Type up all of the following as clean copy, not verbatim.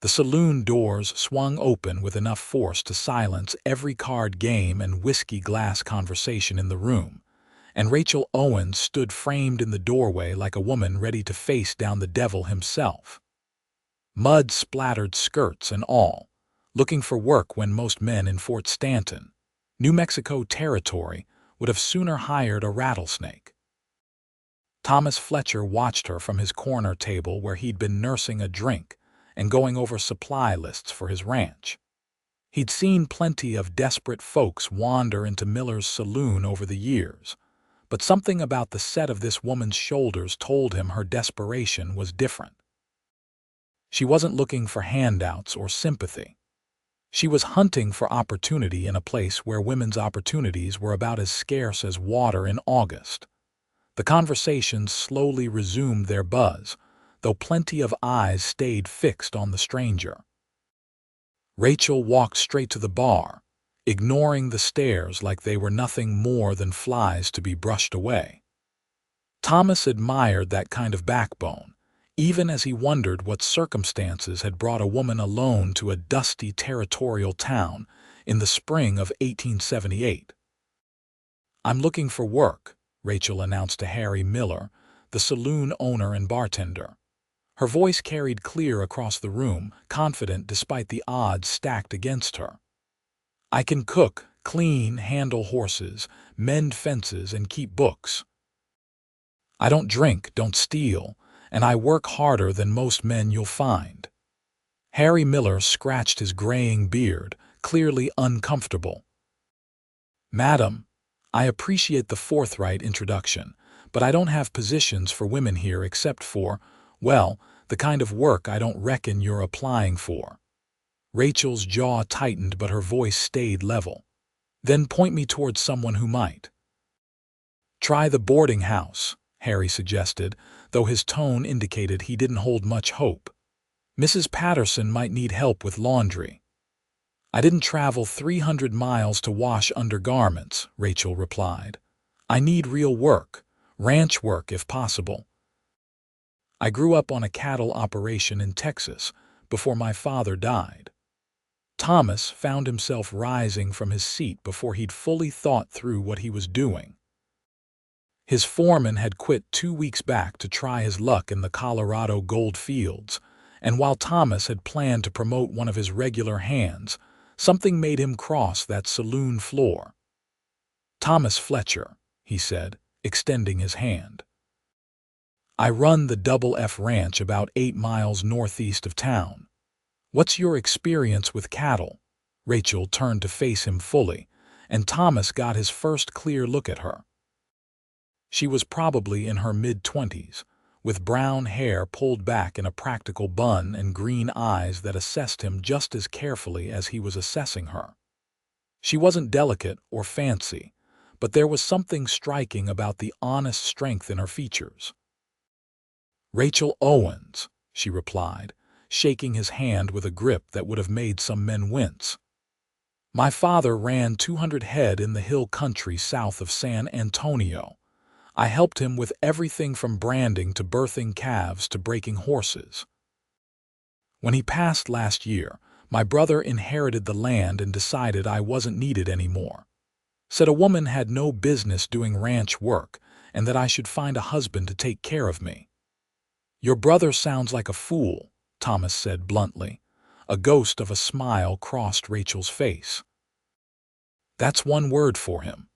The saloon doors swung open with enough force to silence every card game and whiskey glass conversation in the room, and Rachel Owens stood framed in the doorway like a woman ready to face down the devil himself. Mud-splattered skirts and all, looking for work when most men in Fort Stanton, New Mexico territory, would have sooner hired a rattlesnake. Thomas Fletcher watched her from his corner table where he'd been nursing a drink and going over supply lists for his ranch. He'd seen plenty of desperate folks wander into Miller's saloon over the years, but something about the set of this woman's shoulders told him her desperation was different. She wasn't looking for handouts or sympathy. She was hunting for opportunity in a place where women's opportunities were about as scarce as water in August. The conversations slowly resumed their buzz, though plenty of eyes stayed fixed on the stranger. Rachel walked straight to the bar, ignoring the stares like they were nothing more than flies to be brushed away. Thomas admired that kind of backbone, even as he wondered what circumstances had brought a woman alone to a dusty territorial town in the spring of 1878. "I'm looking for work," Rachel announced to Harry Miller, the saloon owner and bartender. Her voice carried clear across the room, confident despite the odds stacked against her. "I can cook, clean, handle horses, mend fences, and keep books. I don't drink, don't steal, and I work harder than most men you'll find." Harry Miller scratched his graying beard, clearly uncomfortable. "Madam, I appreciate the forthright introduction, but I don't have positions for women here except for, well, the kind of work I don't reckon you're applying for." Rachel's jaw tightened, but her voice stayed level. "Then point me towards someone who might." "Try the boarding house," Harry suggested, though his tone indicated he didn't hold much hope. "Mrs. Patterson might need help with laundry." "I didn't travel 300 miles to wash undergarments," Rachel replied. "I need real work, ranch work if possible. I grew up on a cattle operation in Texas before my father died." Thomas found himself rising from his seat before he'd fully thought through what he was doing. His foreman had quit 2 weeks back to try his luck in the Colorado gold fields, and while Thomas had planned to promote one of his regular hands, something made him cross that saloon floor. "Thomas Fletcher," he said, extending his hand. "I run the Double F Ranch about 8 miles northeast of town. What's your experience with cattle?" Rachel turned to face him fully, and Thomas got his first clear look at her. She was probably in her mid-20s, with brown hair pulled back in a practical bun and green eyes that assessed him just as carefully as he was assessing her. She wasn't delicate or fancy, but there was something striking about the honest strength in her features. "Rachel Owens," she replied, shaking his hand with a grip that would have made some men wince. "My father ran 200 head in the hill country south of San Antonio. I helped him with everything from branding to birthing calves to breaking horses. When he passed last year, my brother inherited the land and decided I wasn't needed anymore. Said a woman had no business doing ranch work and that I should find a husband to take care of me." "Your brother sounds like a fool," Thomas said bluntly. A ghost of a smile crossed Rachel's face. "That's one word for him.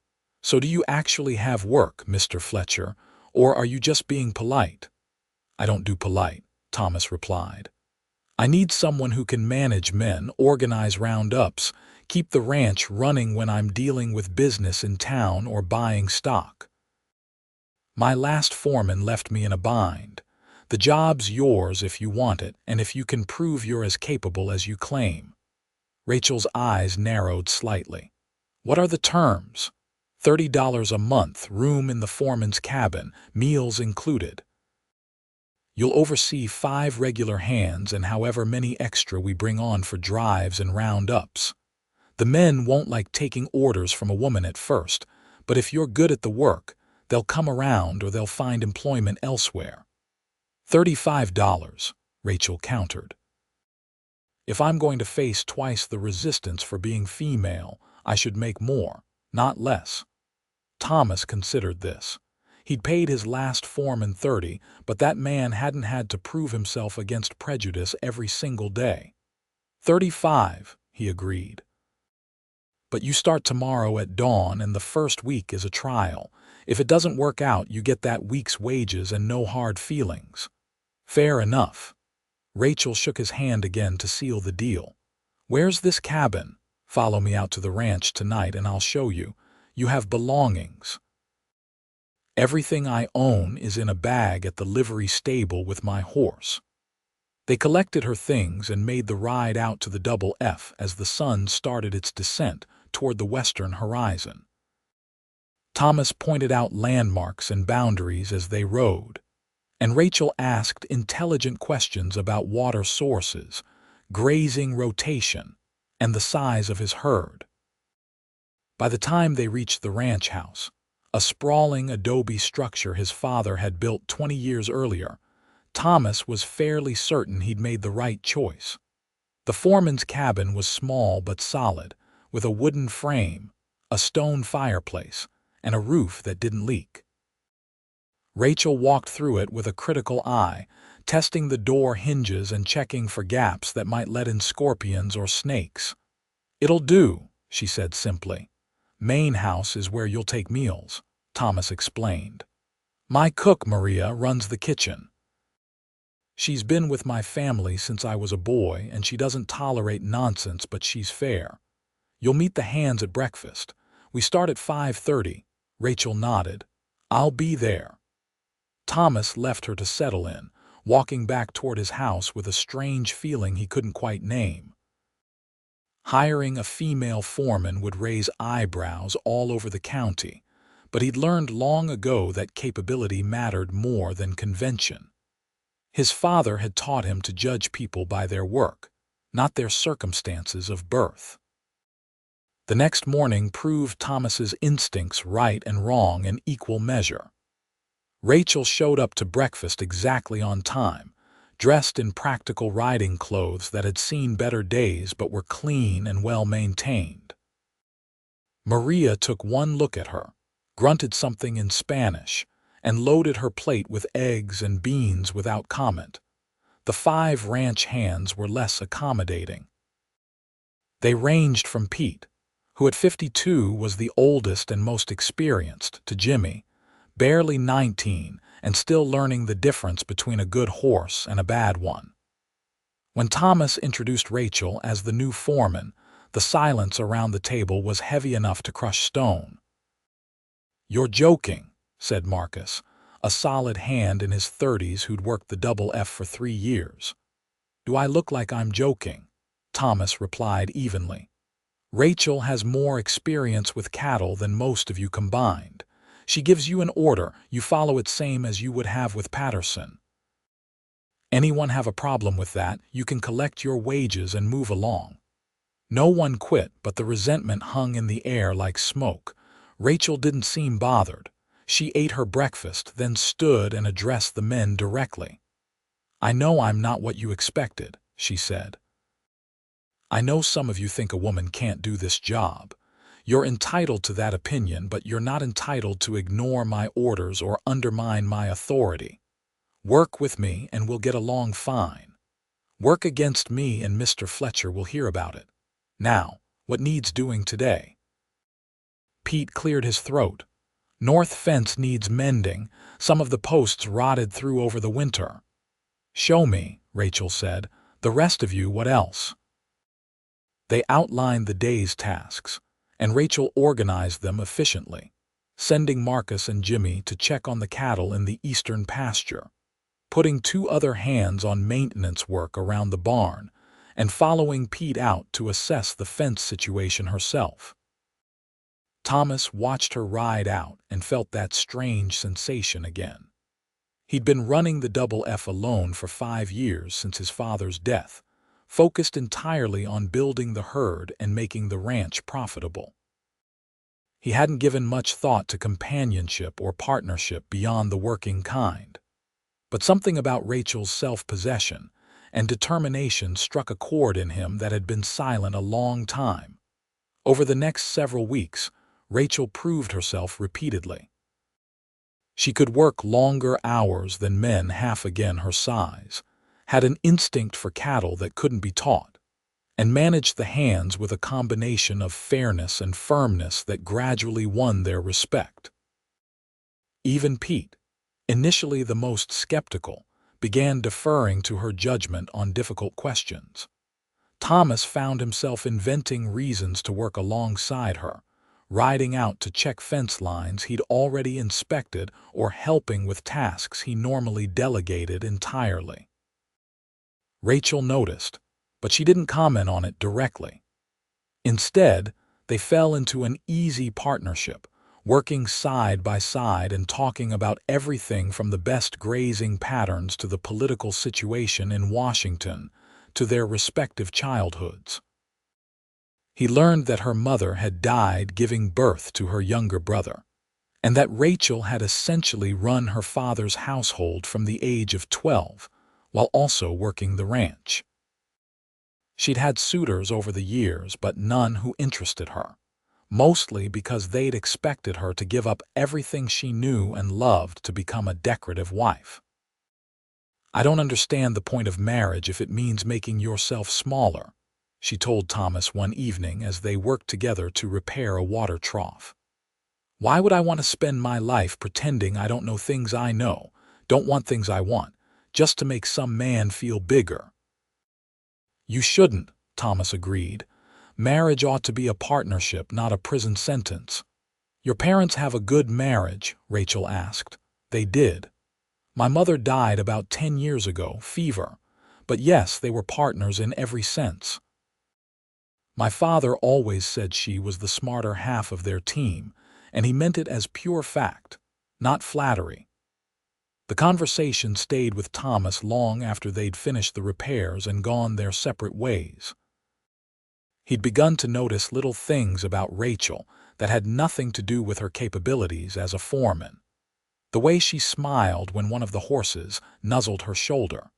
So do you actually have work, Mr. Fletcher, or are you just being polite?" "I don't do polite," Thomas replied. "I need someone who can manage men, organize roundups, keep the ranch running when I'm dealing with business in town or buying stock. My last foreman left me in a bind. The job's yours if you want it and if you can prove you're as capable as you claim." Rachel's eyes narrowed slightly. "What are the terms?" $30 a month, room in the foreman's cabin, meals included. "You'll oversee 5 regular hands and however many extra we bring on for drives and roundups. The men won't like taking orders from a woman at first, but if you're good at the work, they'll come around or they'll find employment elsewhere." $35, Rachel countered. If I'm going to face twice the resistance for being female, I should make more, not less. Thomas considered this. He'd paid his last foreman 30, but that man hadn't had to prove himself against prejudice every single day. 35, he agreed. But you start tomorrow at dawn and the first week is a trial. If it doesn't work out, you get that week's wages and no hard feelings. Fair enough. Rachel shook his hand again to seal the deal. Where's this cabin? Follow me out to the ranch tonight and I'll show you. You have belongings. Everything I own is in a bag at the livery stable with my horse. They collected her things and made the ride out to the Double F as the sun started its descent toward the western horizon. Thomas pointed out landmarks and boundaries as they rode, and Rachel asked intelligent questions about water sources, grazing rotation, and the size of his herd. By the time they reached the ranch house, a sprawling adobe structure his father had built 20 years earlier, Thomas was fairly certain he'd made the right choice. The foreman's cabin was small but solid, with a wooden frame, a stone fireplace, and a roof that didn't leak. Rachel walked through it with a critical eye, testing the door hinges and checking for gaps that might let in scorpions or snakes. "It'll do," she said simply. "Main house is where you'll take meals," Thomas explained. "My cook, Maria, runs the kitchen. She's been with my family since I was a boy, and she doesn't tolerate nonsense, but she's fair. You'll meet the hands at breakfast. We start at 5:30. Rachel nodded. "I'll be there." Thomas left her to settle in, walking back toward his house with a strange feeling he couldn't quite name. Hiring a female foreman would raise eyebrows all over the county, but he'd learned long ago that capability mattered more than convention. His father had taught him to judge people by their work, not their circumstances of birth. The next morning proved Thomas's instincts right and wrong in equal measure. Rachel showed up to breakfast exactly on time, dressed in practical riding clothes that had seen better days but were clean and well-maintained. Maria took one look at her, grunted something in Spanish, and loaded her plate with eggs and beans without comment. The 5 ranch hands were less accommodating. They ranged from Pete, who at 52 was the oldest and most experienced, to Jimmy, barely 19 and still learning the difference between a good horse and a bad one. When Thomas introduced Rachel as the new foreman, the silence around the table was heavy enough to crush stone. "You're joking," said Marcus, a solid hand in his 30s who'd worked the Double F for 3 years. "Do I look like I'm joking?" Thomas replied evenly. "Rachel has more experience with cattle than most of you combined. She gives you an order, you follow it same as you would have with Patterson. Anyone have a problem with that, you can collect your wages and move along." No one quit, but the resentment hung in the air like smoke. Rachel didn't seem bothered. She ate her breakfast, then stood and addressed the men directly. "I know I'm not what you expected," she said. "I know some of you think a woman can't do this job. You're entitled to that opinion, but you're not entitled to ignore my orders or undermine my authority. Work with me and we'll get along fine. Work against me and Mr. Fletcher will hear about it. Now, what needs doing today?" Pete cleared his throat. "North fence needs mending. Some of the posts rotted through over the winter." "Show me," Rachel said. "The rest of you, what else?" They outlined the day's tasks, and Rachel organized them efficiently, sending Marcus and Jimmy to check on the cattle in the eastern pasture, putting 2 other hands on maintenance work around the barn, and following Pete out to assess the fence situation herself. Thomas watched her ride out and felt that strange sensation again. He'd been running the Double F alone for 5 years since his father's death, focused entirely on building the herd and making the ranch profitable. He hadn't given much thought to companionship or partnership beyond the working kind. But something about Rachel's self-possession and determination struck a chord in him that had been silent a long time. Over the next several weeks, Rachel proved herself repeatedly. She could work longer hours than men half again her size, had an instinct for cattle that couldn't be taught, and managed the hands with a combination of fairness and firmness that gradually won their respect. Even Pete, initially the most skeptical, began deferring to her judgment on difficult questions. Thomas found himself inventing reasons to work alongside her, riding out to check fence lines he'd already inspected or helping with tasks he normally delegated entirely. Rachel noticed, but she didn't comment on it directly. Instead, they fell into an easy partnership, working side by side and talking about everything from the best grazing patterns to the political situation in Washington to their respective childhoods. He learned that her mother had died giving birth to her younger brother, and that Rachel had essentially run her father's household from the age of 12, while also working the ranch. She'd had suitors over the years, but none who interested her, mostly because they'd expected her to give up everything she knew and loved to become a decorative wife. "I don't understand the point of marriage if it means making yourself smaller," she told Thomas one evening as they worked together to repair a water trough. "Why would I want to spend my life pretending I don't know things I know, don't want things I want, just to make some man feel bigger?" "You shouldn't," Thomas agreed. "Marriage ought to be a partnership, not a prison sentence." "Your parents have a good marriage?" Rachel asked. "They did. My mother died about 10 years ago, fever. But yes, they were partners in every sense. My father always said she was the smarter half of their team, and he meant it as pure fact, not flattery." The conversation stayed with Thomas long after they'd finished the repairs and gone their separate ways. He'd begun to notice little things about Rachel that had nothing to do with her capabilities as a foreman. The way she smiled when one of the horses nuzzled her shoulder.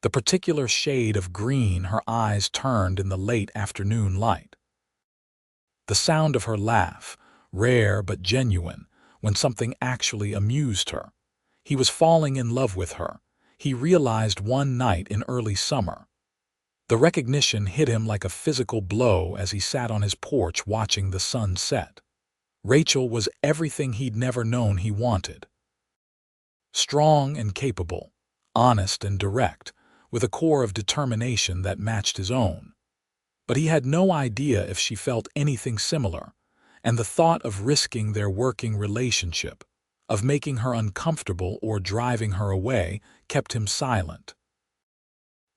The particular shade of green her eyes turned in the late afternoon light. The sound of her laugh, rare but genuine, when something actually amused her. He was falling in love with her, he realized one night in early summer. The recognition hit him like a physical blow as he sat on his porch watching the sun set. Rachel was everything he'd never known he wanted. Strong and capable, honest and direct, with a core of determination that matched his own. But he had no idea if she felt anything similar, and the thought of risking their working relationship, of making her uncomfortable or driving her away, kept him silent.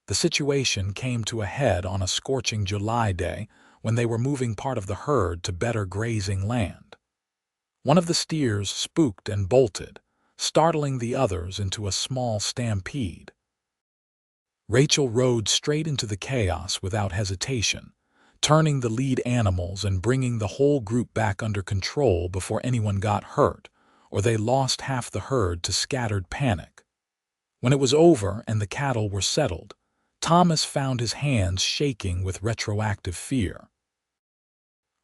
The situation came to a head on a scorching July day when they were moving part of the herd to better grazing land. One of the steers spooked and bolted, startling the others into a small stampede. Rachel rode straight into the chaos without hesitation, turning the lead animals and bringing the whole group back under control before anyone got hurt, or they lost half the herd to scattered panic. When it was over and the cattle were settled, Thomas found his hands shaking with retroactive fear.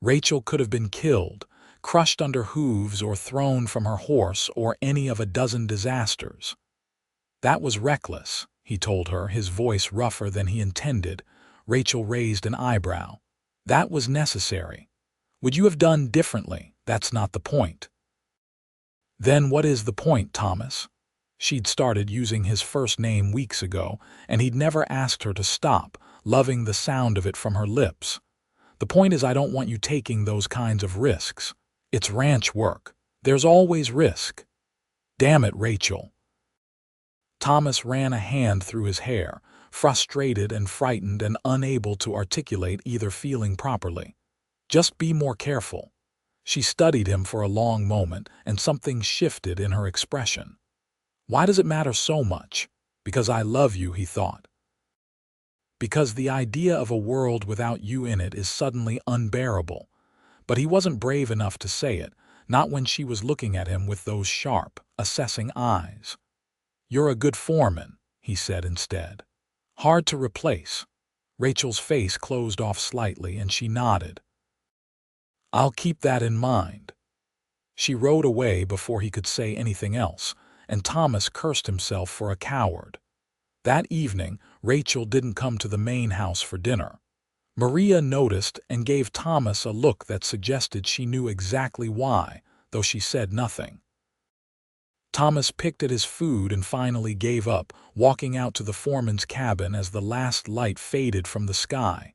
Rachel could have been killed, crushed under hooves or thrown from her horse or any of a dozen disasters. "That was reckless," he told her, his voice rougher than he intended. Rachel raised an eyebrow. "That was necessary. Would you have done differently? That's not the point." "Then what is the point, Thomas?" She'd started using his first name weeks ago, and he'd never asked her to stop, loving the sound of it from her lips. "The point is I don't want you taking those kinds of risks. It's ranch work. There's always risk." "Damn it, Rachel." Thomas ran a hand through his hair, frustrated and frightened and unable to articulate either feeling properly. "Just be more careful." She studied him for a long moment, and something shifted in her expression. "Why does it matter so much?" "Because I love you," he thought. "Because the idea of a world without you in it is suddenly unbearable." But he wasn't brave enough to say it, not when she was looking at him with those sharp, assessing eyes. "You're a good foreman," he said instead. Hard to replace. Rachel's face closed off slightly and she nodded. I'll keep that in mind. She rode away before he could say anything else, and Thomas cursed himself for a coward. That evening, Rachel didn't come to the main house for dinner. Maria noticed and gave Thomas a look that suggested she knew exactly why, though she said nothing. Thomas picked at his food and finally gave up, walking out to the foreman's cabin as the last light faded from the sky.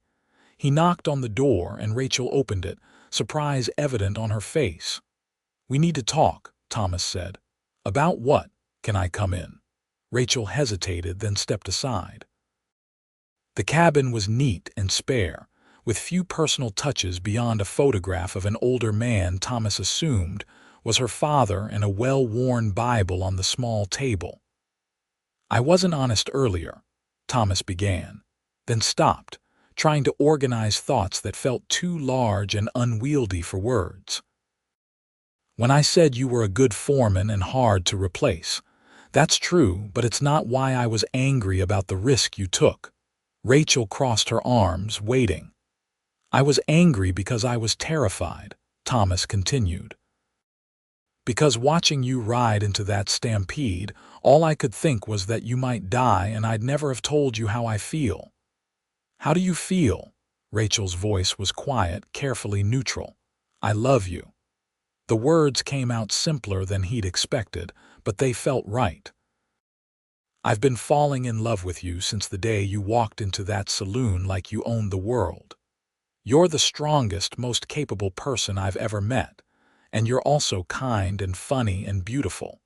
He knocked on the door and Rachel opened it, surprise evident on her face. "We need to talk," Thomas said. "About what? Can I come in?" Rachel hesitated, then stepped aside. The cabin was neat and spare, with few personal touches beyond a photograph of an older man Thomas assumed was her father and a well-worn Bible on the small table. "I wasn't honest earlier," Thomas began, then stopped, trying to organize thoughts that felt too large and unwieldy for words. "When I said you were a good foreman and hard to replace, that's true, but it's not why I was angry about the risk you took." Rachel crossed her arms, waiting. "I was angry because I was terrified," Thomas continued. "Because watching you ride into that stampede, all I could think was that you might die and I'd never have told you how I feel." "How do you feel?" Rachel's voice was quiet, carefully neutral. "I love you." The words came out simpler than he'd expected, but they felt right. "I've been falling in love with you since the day you walked into that saloon like you owned the world. You're the strongest, most capable person I've ever met, and you're also kind and funny and beautiful.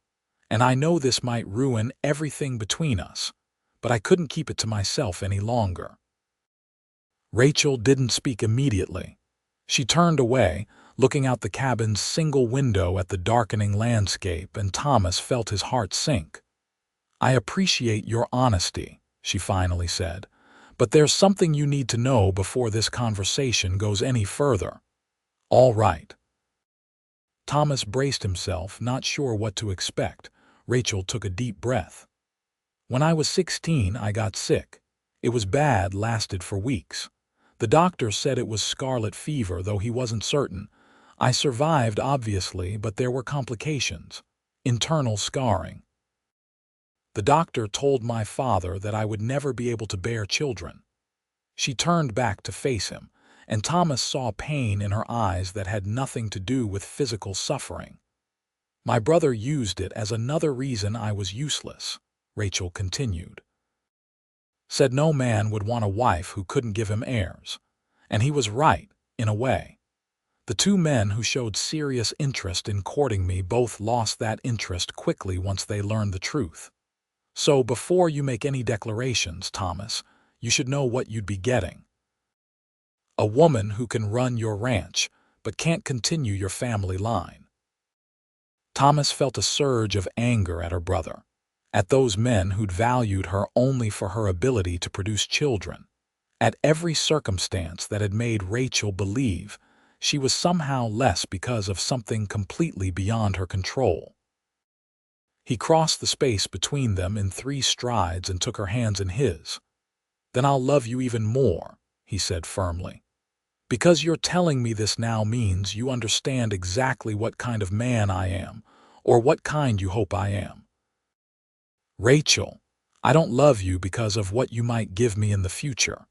And I know this might ruin everything between us, but I couldn't keep it to myself any longer." Rachel didn't speak immediately. She turned away, looking out the cabin's single window at the darkening landscape, and Thomas felt his heart sink. "I appreciate your honesty," she finally said, "but there's something you need to know before this conversation goes any further." "All right." Thomas braced himself, not sure what to expect. Rachel took a deep breath. "When I was 16, I got sick. It was bad, lasted for weeks. The doctor said it was scarlet fever, though he wasn't certain. I survived, obviously, but there were complications. Internal scarring. The doctor told my father that I would never be able to bear children." She turned back to face him, and Thomas saw pain in her eyes that had nothing to do with physical suffering. "My brother used it as another reason I was useless," Rachel continued. "Said no man would want a wife who couldn't give him heirs. And he was right, in a way. The two men who showed serious interest in courting me both lost that interest quickly once they learned the truth. So before you make any declarations, Thomas, you should know what you'd be getting. A woman who can run your ranch, but can't continue your family line." Thomas felt a surge of anger at her brother, at those men who'd valued her only for her ability to produce children, at every circumstance that had made Rachel believe she was somehow less because of something completely beyond her control. He crossed the space between them in 3 strides and took her hands in his. "Then I'll love you even more," he said firmly. "Because you're telling me this now means you understand exactly what kind of man I am, or what kind you hope I am. Rachel, I don't love you because of what you might give me in the future.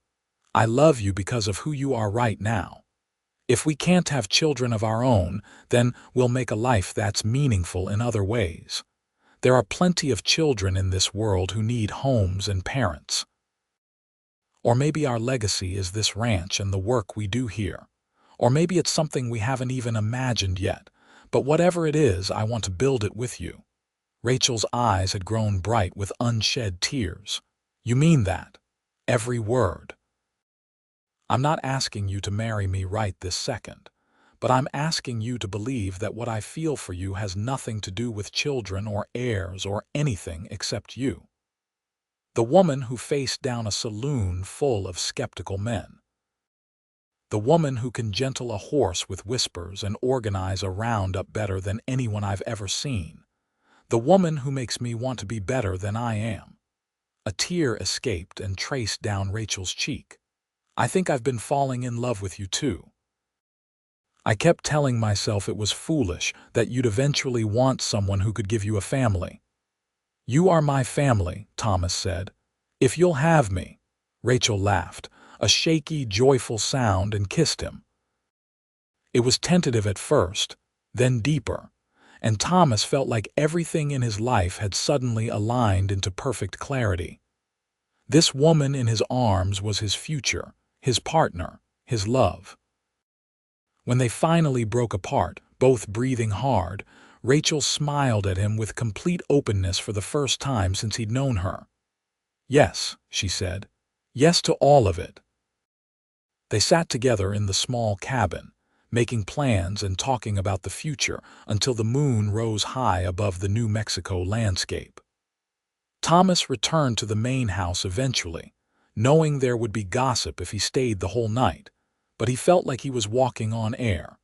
I love you because of who you are right now. If we can't have children of our own, then we'll make a life that's meaningful in other ways. There are plenty of children in this world who need homes and parents. Or maybe our legacy is this ranch and the work we do here. Or maybe it's something we haven't even imagined yet. But whatever it is, I want to build it with you." Rachel's eyes had grown bright with unshed tears. "You mean that? Every word?" "I'm not asking you to marry me right this second, but I'm asking you to believe that what I feel for you has nothing to do with children or heirs or anything except you." The woman who faced down a saloon full of skeptical men. The woman who can gentle a horse with whispers and organize a roundup better than anyone I've ever seen. The woman who makes me want to be better than I am. A tear escaped and traced down Rachel's cheek. "I think I've been falling in love with you too. I kept telling myself it was foolish, that you'd eventually want someone who could give you a family." "You are my family," Thomas said. "If you'll have me." Rachel laughed, a shaky, joyful sound, and kissed him. It was tentative at first, then deeper, and Thomas felt like everything in his life had suddenly aligned into perfect clarity. This woman in his arms was his future, his partner, his love. When they finally broke apart, both breathing hard, Rachel smiled at him with complete openness for the first time since he'd known her. "Yes," she said. "Yes to all of it." They sat together in the small cabin, making plans and talking about the future until the moon rose high above the New Mexico landscape. Thomas returned to the main house eventually, knowing there would be gossip if he stayed the whole night, but he felt like he was walking on air.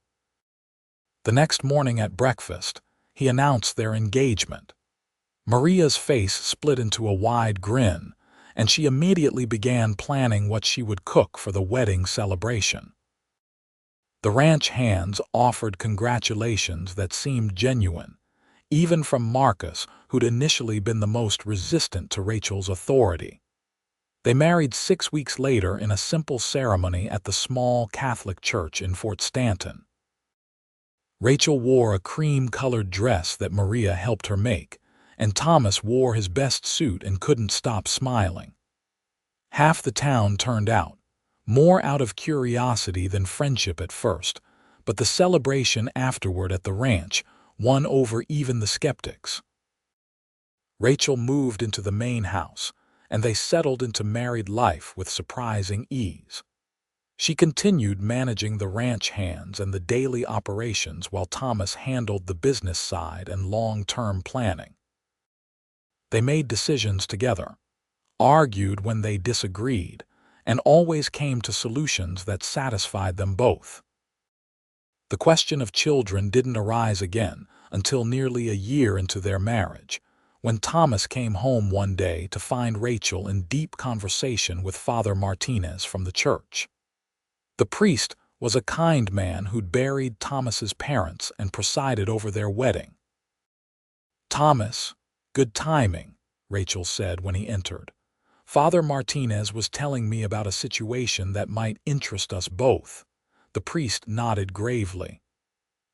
The next morning at breakfast, he announced their engagement. Maria's face split into a wide grin, and she immediately began planning what she would cook for the wedding celebration. The ranch hands offered congratulations that seemed genuine, even from Marcus, who'd initially been the most resistant to Rachel's authority. They married 6 weeks later in a simple ceremony at the small Catholic church in Fort Stanton. Rachel wore a cream-colored dress that Maria helped her make, and Thomas wore his best suit and couldn't stop smiling. Half the town turned out, more out of curiosity than friendship at first, but the celebration afterward at the ranch won over even the skeptics. Rachel moved into the main house, and they settled into married life with surprising ease. She continued managing the ranch hands and the daily operations while Thomas handled the business side and long-term planning. They made decisions together, argued when they disagreed, and always came to solutions that satisfied them both. The question of children didn't arise again until nearly a year into their marriage, when Thomas came home one day to find Rachel in deep conversation with Father Martinez from the church. The priest was a kind man who'd buried Thomas's parents and presided over their wedding. "Thomas, good timing," Rachel said when he entered. "Father Martinez was telling me about a situation that might interest us both." The priest nodded gravely.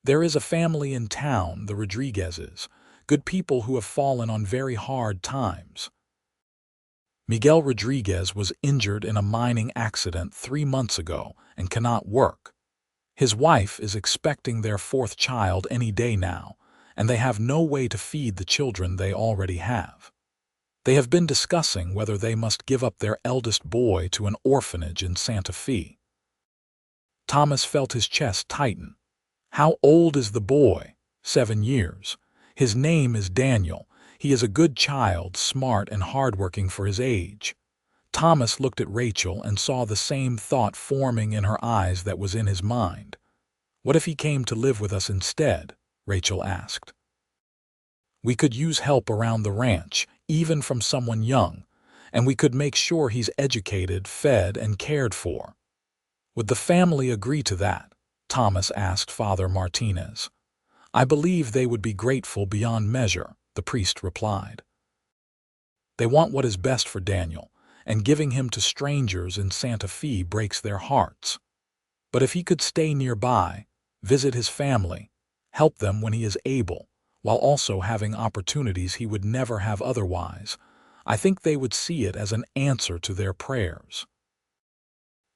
"There is a family in town, the Rodriguezes, good people who have fallen on very hard times. Miguel Rodriguez was injured in a mining accident 3 months ago and cannot work. His wife is expecting their 4th child any day now, and they have no way to feed the children they already have. They have been discussing whether they must give up their eldest boy to an orphanage in Santa Fe." Thomas felt his chest tighten. "How old is the boy?" 7 years. "His name is Daniel. He is a good child, smart and hardworking for his age." Thomas looked at Rachel and saw the same thought forming in her eyes that was in his mind. "What if he came to live with us instead?" Rachel asked. "We could use help around the ranch, even from someone young, and we could make sure he's educated, fed, and cared for." "Would the family agree to that?" Thomas asked Father Martinez. "I believe they would be grateful beyond measure," the priest replied. "They want what is best for Daniel, and giving him to strangers in Santa Fe breaks their hearts. But if he could stay nearby, visit his family, help them when he is able, while also having opportunities he would never have otherwise, I think they would see it as an answer to their prayers."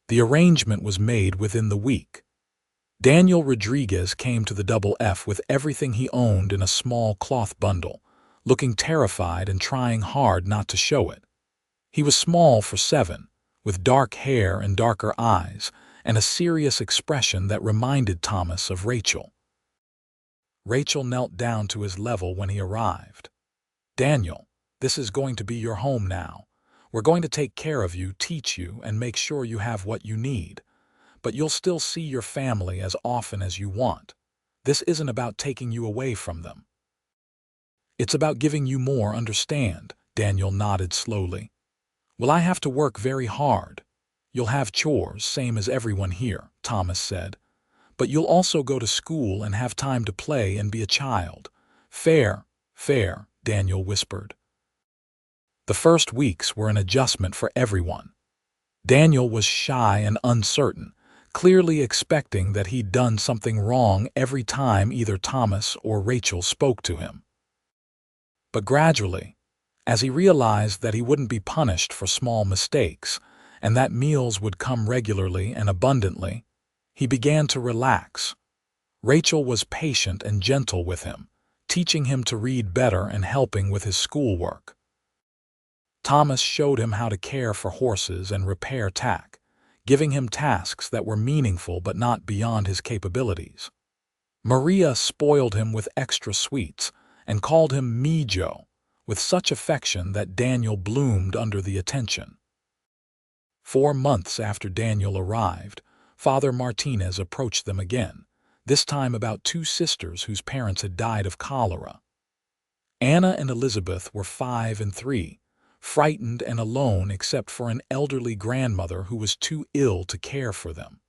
The arrangement was made within the week. Daniel Rodriguez came to the Double F with everything he owned in a small cloth bundle, looking terrified and trying hard not to show it. He was small for 7, with dark hair and darker eyes, and a serious expression that reminded Thomas of Rachel. Rachel knelt down to his level when he arrived. "Daniel, this is going to be your home now. We're going to take care of you, teach you, and make sure you have what you need. But you'll still see your family as often as you want. This isn't about taking you away from them. It's about giving you more, understand?" Daniel nodded slowly. "Well, I have to work very hard. You'll have chores, same as everyone here," Thomas said. "But you'll also go to school and have time to play and be a child." "Fair, fair," Daniel whispered. The first weeks were an adjustment for everyone. Daniel was shy and uncertain, clearly expecting that he'd done something wrong every time either Thomas or Rachel spoke to him. But gradually, as he realized that he wouldn't be punished for small mistakes and that meals would come regularly and abundantly, he began to relax. Rachel was patient and gentle with him, teaching him to read better and helping with his schoolwork. Thomas showed him how to care for horses and repair tack, giving him tasks that were meaningful but not beyond his capabilities. Maria spoiled him with extra sweets and called him "Me Joe" with such affection that Daniel bloomed under the attention. 4 months after Daniel arrived, Father Martinez approached them again, this time about 2 sisters whose parents had died of cholera. Anna and Elizabeth were 5 and 3, frightened and alone except for an elderly grandmother who was too ill to care for them.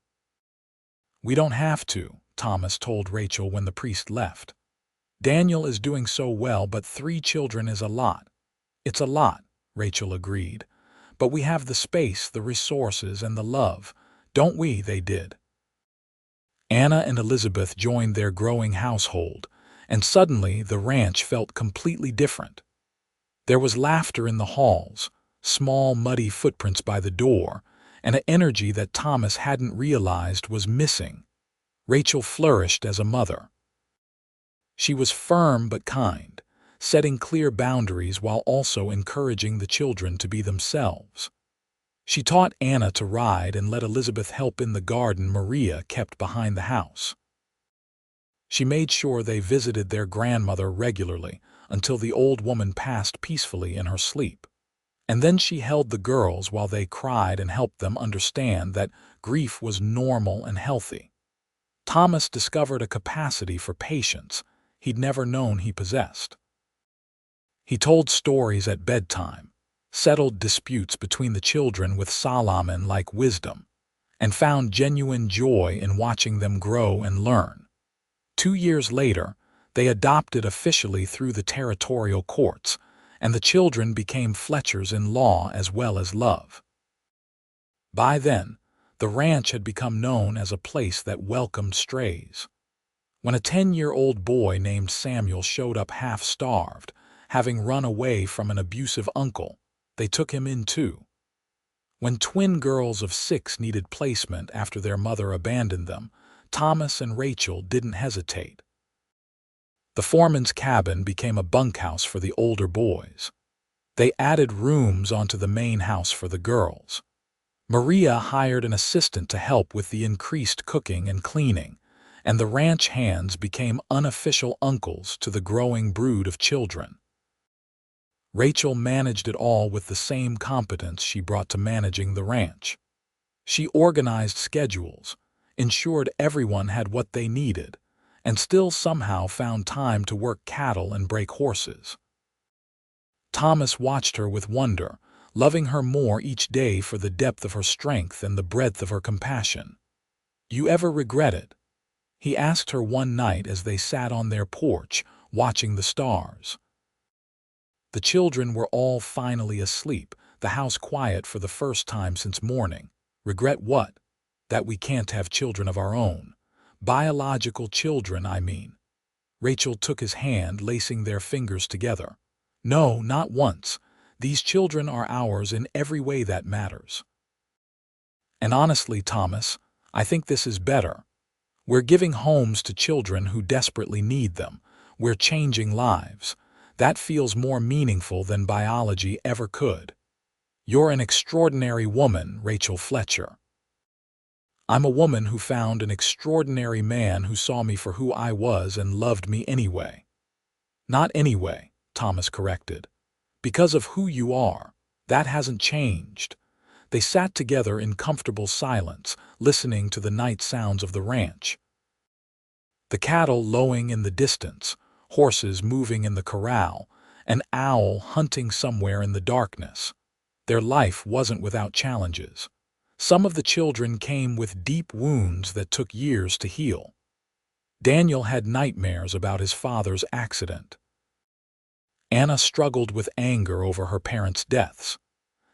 "We don't have to," Thomas told Rachel when the priest left. "Daniel is doing so well, but 3 children is a lot." "It's a lot," Rachel agreed. "But we have the space, the resources, and the love, don't we?" They did. Anna and Elizabeth joined their growing household, and suddenly the ranch felt completely different. There was laughter in the halls, small muddy footprints by the door, and an energy that Thomas hadn't realized was missing. Rachel flourished as a mother. She was firm but kind, setting clear boundaries while also encouraging the children to be themselves. She taught Anna to ride and let Elizabeth help in the garden Maria kept behind the house. She made sure they visited their grandmother regularly until the old woman passed peacefully in her sleep. And then she held the girls while they cried and helped them understand that grief was normal and healthy. Thomas discovered a capacity for patience he'd never known he possessed. He told stories at bedtime, settled disputes between the children with Solomon-like wisdom, and found genuine joy in watching them grow and learn. 2 years later, they adopted officially through the territorial courts, and the children became Fletchers in law as well as love. By then, the ranch had become known as a place that welcomed strays. When a 10-year-old boy named Samuel showed up half-starved, having run away from an abusive uncle, they took him in too. When twin girls of 6 needed placement after their mother abandoned them, Thomas and Rachel didn't hesitate. The foreman's cabin became a bunkhouse for the older boys. They added rooms onto the main house for the girls. Maria hired an assistant to help with the increased cooking and cleaning, and the ranch hands became unofficial uncles to the growing brood of children. Rachel managed it all with the same competence she brought to managing the ranch. She organized schedules, ensured everyone had what they needed, and still somehow found time to work cattle and break horses. Thomas watched her with wonder, loving her more each day for the depth of her strength and the breadth of her compassion. "You ever regret it?" he asked her one night as they sat on their porch, watching the stars. The children were all finally asleep, the house quiet for the first time since morning. "Regret what?" "That we can't have children of our own. Biological children, I mean." Rachel took his hand, lacing their fingers together. "No, not once. These children are ours in every way that matters. And honestly, Thomas, I think this is better. We're giving homes to children who desperately need them. We're changing lives. That feels more meaningful than biology ever could. You're an extraordinary woman, Rachel Fletcher." "I'm a woman who found an extraordinary man who saw me for who I was and loved me anyway." "Not anyway," Thomas corrected. "Because of who you are. That hasn't changed." They sat together in comfortable silence, listening to the night sounds of the ranch. The cattle lowing in the distance, horses moving in the corral, an owl hunting somewhere in the darkness. their life wasn't without challenges. Some of the children came with deep wounds that took years to heal. Daniel had nightmares about his father's accident. Anna struggled with anger over her parents' deaths.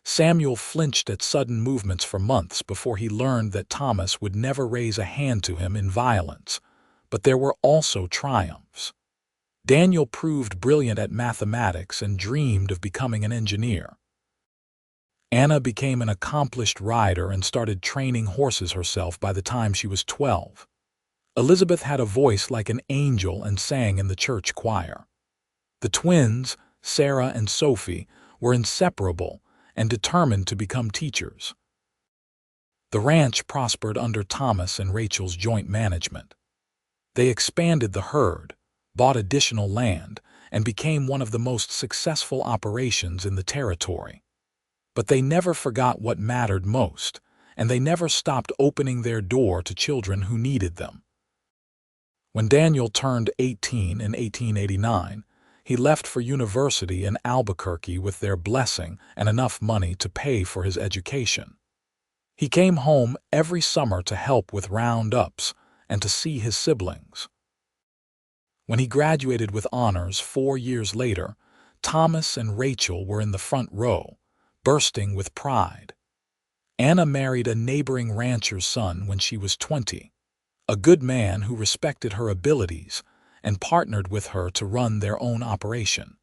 Samuel flinched at sudden movements for months before he learned that Thomas would never raise a hand to him in violence. But there were also triumphs. Daniel proved brilliant at mathematics and dreamed of becoming an engineer. Anna became an accomplished rider and started training horses herself by the time she was 12. Elizabeth had a voice like an angel and sang in the church choir. The twins, Sarah and Sophie, were inseparable and determined to become teachers. The ranch prospered under Thomas and Rachel's joint management. They expanded the herd, bought additional land, and became one of the most successful operations in the territory. But they never forgot what mattered most, and they never stopped opening their door to children who needed them. When Daniel turned 18 in 1889, he left for university in Albuquerque with their blessing and enough money to pay for his education. He came home every summer to help with roundups and to see his siblings. When he graduated with honors 4 years later, Thomas and Rachel were in the front row, bursting with pride. Anna married a neighboring rancher's son when she was 20, a good man who respected her abilities and partnered with her to run their own operation.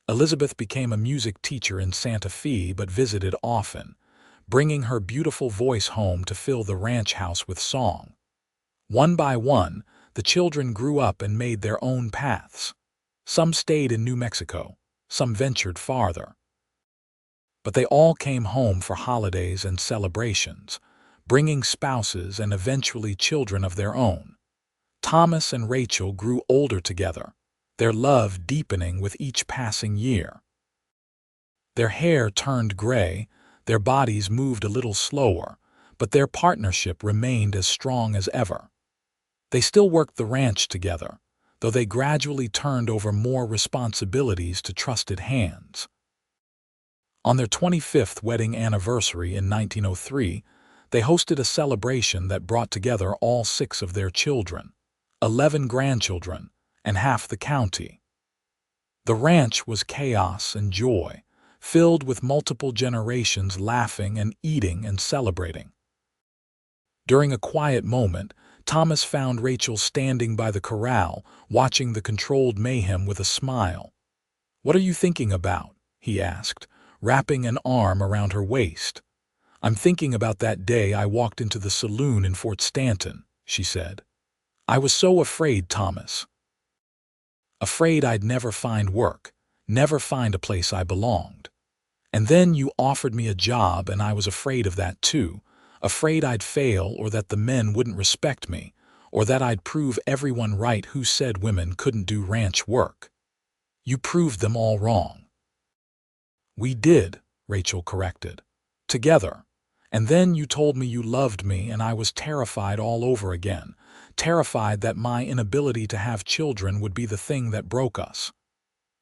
Elizabeth became a music teacher in Santa Fe but visited often, bringing her beautiful voice home to fill the ranch house with song. One by one, the children grew up and made their own paths. Some stayed in New Mexico, some ventured farther. But they all came home for holidays and celebrations, bringing spouses and eventually children of their own. Thomas and Rachel grew older together, their love deepening with each passing year. Their hair turned gray, their bodies moved a little slower, but their partnership remained as strong as ever. They still worked the ranch together, though they gradually turned over more responsibilities to trusted hands. On their 25th wedding anniversary in 1903, they hosted a celebration that brought together all 6 of their children, 11 grandchildren, and half the county. The ranch was chaos and joy, filled with multiple generations laughing and eating and celebrating. During a quiet moment, Thomas found Rachel standing by the corral, watching the controlled mayhem with a smile. "What are you thinking about?" he asked, wrapping an arm around her waist. "I'm thinking about that day I walked into the saloon in Fort Stanton," she said. "I was so afraid, Thomas. Afraid I'd never find work, never find a place I belonged. And then you offered me a job and I was afraid of that too, afraid I'd fail or that the men wouldn't respect me, or that I'd prove everyone right who said women couldn't do ranch work. You proved them all wrong." "We did," Rachel corrected. "Together. And then you told me you loved me and I was terrified all over again, terrified that my inability to have children would be the thing that broke us.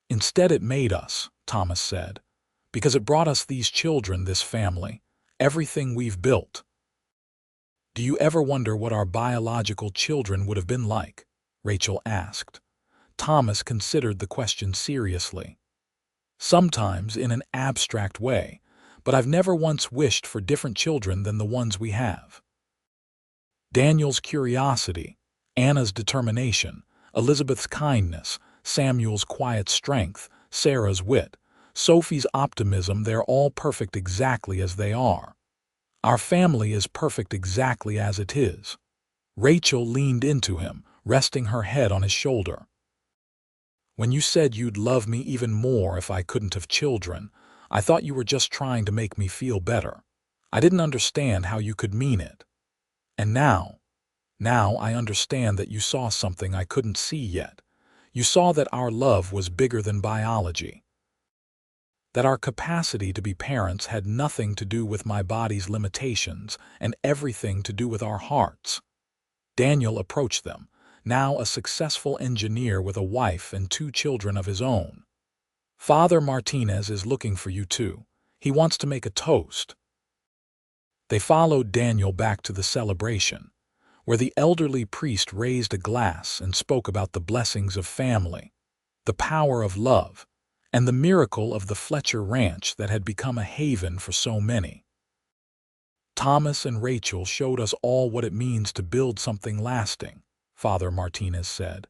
Instead it made us," Thomas said, "because it brought us these children, this family, everything we've built." "Do you ever wonder what our biological children would have been like?" Rachel asked. Thomas considered the question seriously. "Sometimes in an abstract way, but I've never once wished for different children than the ones we have." Daniel's curiosity, Anna's determination, Elizabeth's kindness, Samuel's quiet strength, Sarah's wit, Sophie's optimism, they're all perfect exactly as they are. Our family is perfect exactly as it is. Rachel leaned into him, resting her head on his shoulder. "When you said you'd love me even more if I couldn't have children, I thought you were just trying to make me feel better. I didn't understand how you could mean it. And now I understand that you saw something I couldn't see yet. You saw that our love was bigger than biology. That our capacity to be parents had nothing to do with my body's limitations and everything to do with our hearts." Daniel approached them, now a successful engineer with a wife and 2 children of his own. "Father Martinez is looking for you too. He wants to make a toast." They followed Daniel back to the celebration, where the elderly priest raised a glass and spoke about the blessings of family, the power of love, and the miracle of the Fletcher Ranch that had become a haven for so many. "Thomas and Rachel showed us all what it means to build something lasting," Father Martinez said.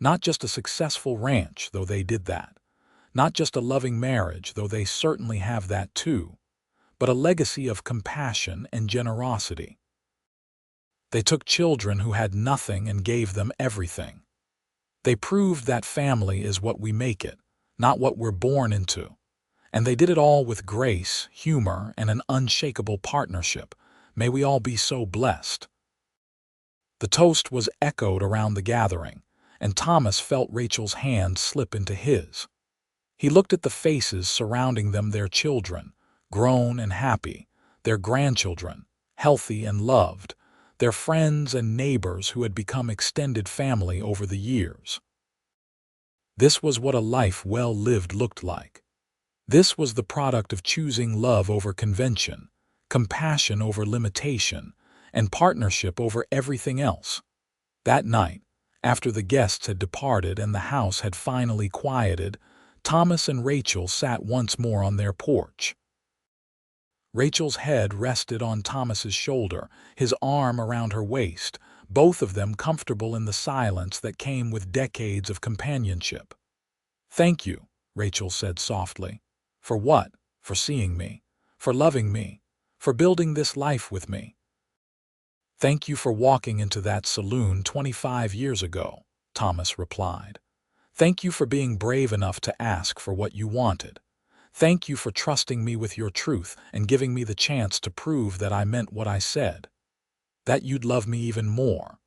"Not just a successful ranch, though they did that. Not just a loving marriage, though they certainly have that too, but a legacy of compassion and generosity. They took children who had nothing and gave them everything. They proved that family is what we make it, not what we're born into. And they did it all with grace, humor, and an unshakable partnership. May we all be so blessed." The toast was echoed around the gathering, and Thomas felt Rachel's hand slip into his. He looked at the faces surrounding them, their children, grown and happy, their grandchildren, healthy and loved, their friends and neighbors who had become extended family over the years. This was what a life well lived looked like. This was the product of choosing love over convention, compassion over limitation, and partnership over everything else. That night, after the guests had departed and the house had finally quieted, Thomas and Rachel sat once more on their porch. Rachel's head rested on Thomas's shoulder, his arm around her waist, both of them comfortable in the silence that came with decades of companionship. "Thank you," Rachel said softly. "For what? For seeing me, for loving me, for building this life with me. Thank you for walking into that saloon 25 years ago," Thomas replied. "Thank you for being brave enough to ask for what you wanted. Thank you for trusting me with your truth and giving me the chance to prove that I meant what I said. That you'd love me even more.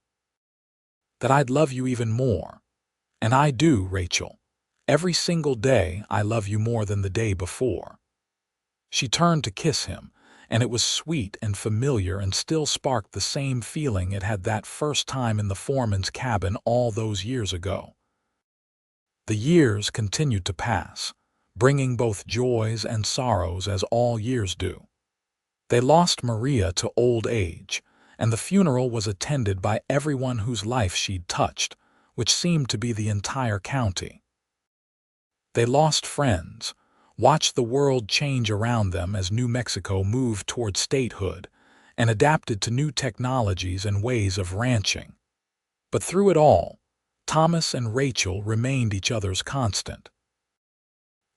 That I'd love you even more. And I do, Rachel. Every single day I love you more than the day before." She turned to kiss him, and it was sweet and familiar and still sparked the same feeling it had that first time in the foreman's cabin all those years ago. The years continued to pass, bringing both joys and sorrows as all years do. They lost Maria to old age, and the funeral was attended by everyone whose life she'd touched, which seemed to be the entire county. They lost friends, watched the world change around them as New Mexico moved toward statehood, and adapted to new technologies and ways of ranching. But through it all, Thomas and Rachel remained each other's constant.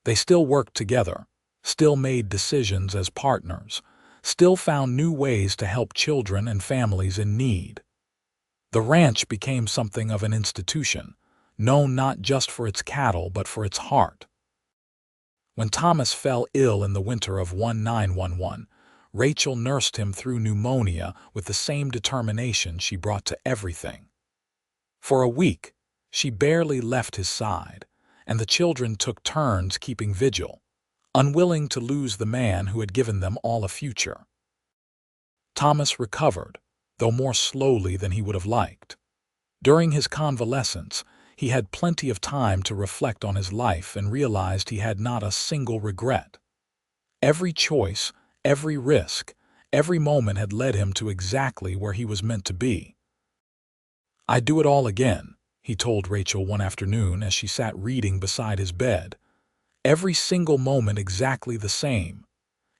They still worked together, still made decisions as partners, still found new ways to help children and families in need. The ranch became something of an institution, known not just for its cattle but for its heart. When Thomas fell ill in the winter of 1911, Rachel nursed him through pneumonia with the same determination she brought to everything. For a week, she barely left his side, and the children took turns keeping vigil, unwilling to lose the man who had given them all a future. Thomas recovered, though more slowly than he would have liked. During his convalescence, he had plenty of time to reflect on his life and realized he had not a single regret. Every choice, every risk, every moment had led him to exactly where he was meant to be. "I'd do it all again," he told Rachel one afternoon as she sat reading beside his bed. "Every single moment exactly the same.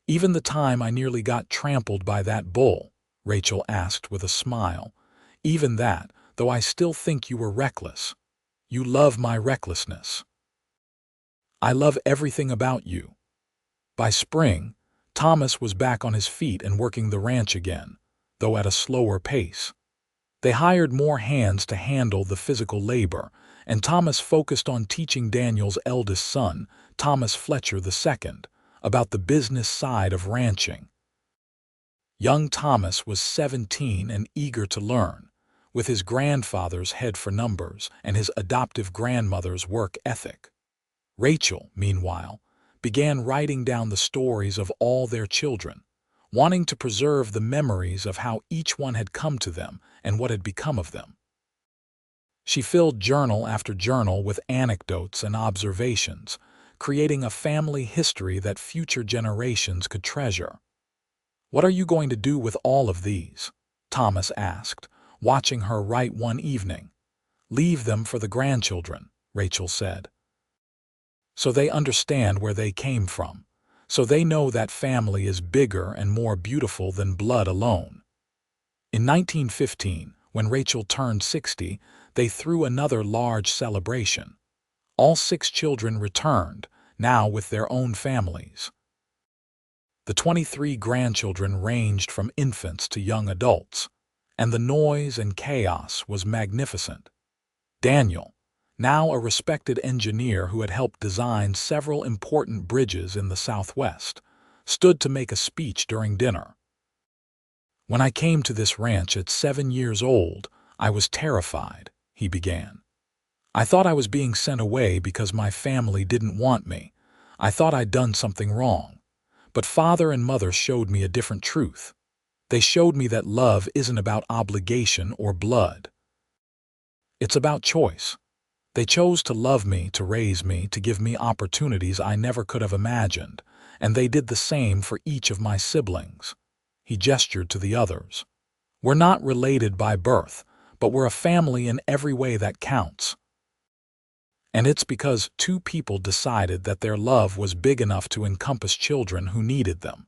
Even the time I nearly got trampled by that bull," Rachel asked with a smile. "Even that, though I still think you were reckless. You love my recklessness. I love everything about you." By spring, Thomas was back on his feet and working the ranch again, though at a slower pace. They hired more hands to handle the physical labor, and Thomas focused on teaching Daniel's eldest son, Thomas Fletcher II, about the business side of ranching. Young Thomas was 17 and eager to learn, with his grandfather's head for numbers and his adoptive grandmother's work ethic. Rachel, meanwhile, began writing down the stories of all their children, wanting to preserve the memories of how each one had come to them and what had become of them. She filled journal after journal with anecdotes and observations, creating a family history that future generations could treasure. "What are you going to do with all of these?" Thomas asked, watching her write one evening. "Leave them for the grandchildren," Rachel said. "So they understand where they came from. So they know that family is bigger and more beautiful than blood alone." In 1915, when Rachel turned 60, they threw another large celebration. All 6 children returned, now with their own families. The 23 grandchildren ranged from infants to young adults, and the noise and chaos was magnificent. Daniel, now a respected engineer who had helped design several important bridges in the Southwest, stood to make a speech during dinner. "When I came to this ranch at 7 years old, I was terrified," he began. "I thought I was being sent away because my family didn't want me. I thought I'd done something wrong. But Father and Mother showed me a different truth. They showed me that love isn't about obligation or blood. It's about choice. They chose to love me, to raise me, to give me opportunities I never could have imagined, and they did the same for each of my siblings." He gestured to the others. "We're not related by birth, but we're a family in every way that counts. And it's because 2 people decided that their love was big enough to encompass children who needed them.